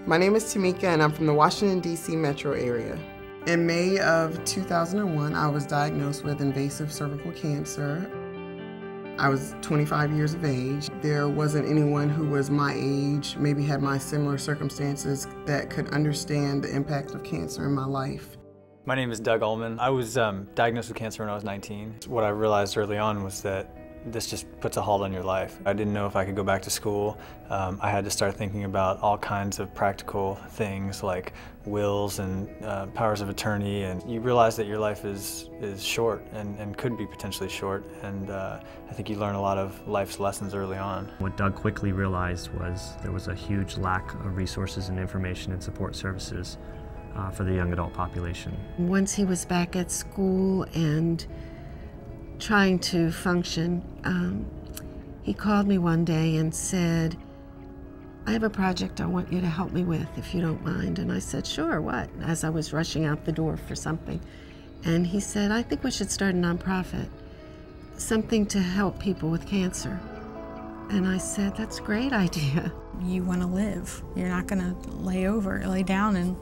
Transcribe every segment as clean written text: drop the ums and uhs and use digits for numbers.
My name is Tamika and I'm from the Washington, D.C. metro area. In May of 2001, I was diagnosed with invasive cervical cancer. I was 25 years of age. There wasn't anyone who was my age, maybe had my similar circumstances, that could understand the impact of cancer in my life. My name is Doug Ulman. I was diagnosed with cancer when I was 19. What I realized early on was that this just puts a halt on your life. I didn't know if I could go back to school. I had to start thinking about all kinds of practical things like wills and powers of attorney, and you realize that your life is short and could be potentially short, and I think you learn a lot of life's lessons early on. What Doug quickly realized was there was a huge lack of resources and information and support services for the young adult population. Once he was back at school and trying to function, he called me one day and said, "I have a project I want you to help me with, if you don't mind." And I said, "Sure, what?" As I was rushing out the door for something. And he said, "I think we should start a nonprofit, something to help people with cancer." And I said, "That's a great idea." You want to live. You're not going to lay down and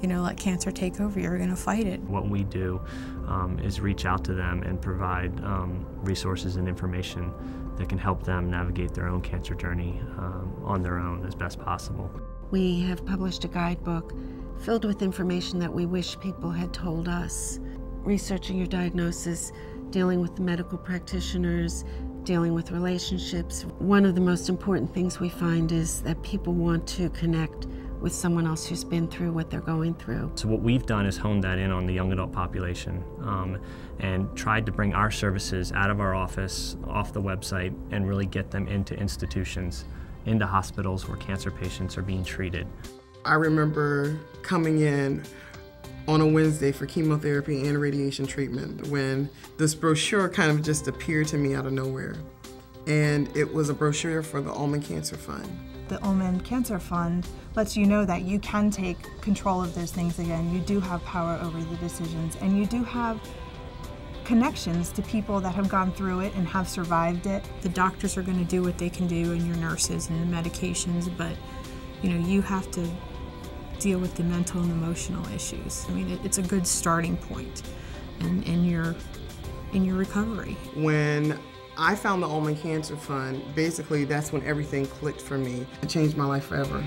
let cancer take over. You're going to fight it. What we do is reach out to them and provide resources and information that can help them navigate their own cancer journey on their own as best possible. We have published a guidebook filled with information that we wish people had told us. Researching your diagnosis, dealing with the medical practitioners, dealing with relationships. One of the most important things we find is that people want to connect with someone else who's been through what they're going through. So what we've done is honed that in on the young adult population and tried to bring our services out of our office, off the website, and really get them into institutions, into hospitals where cancer patients are being treated. I remember coming in on a Wednesday for chemotherapy and radiation treatment when this brochure kind of just appeared to me out of nowhere. And it was a brochure for the Ulman Cancer Fund. The Ulman Cancer Fund lets you know that you can take control of those things again. You do have power over the decisions, and you do have connections to people that have gone through it and have survived it. The doctors are going to do what they can do, and your nurses and the medications, but you have to deal with the mental and emotional issues. I mean, it's a good starting point in your recovery. When I found the Ulman Cancer Fund, basically that's when everything clicked for me. It changed my life forever.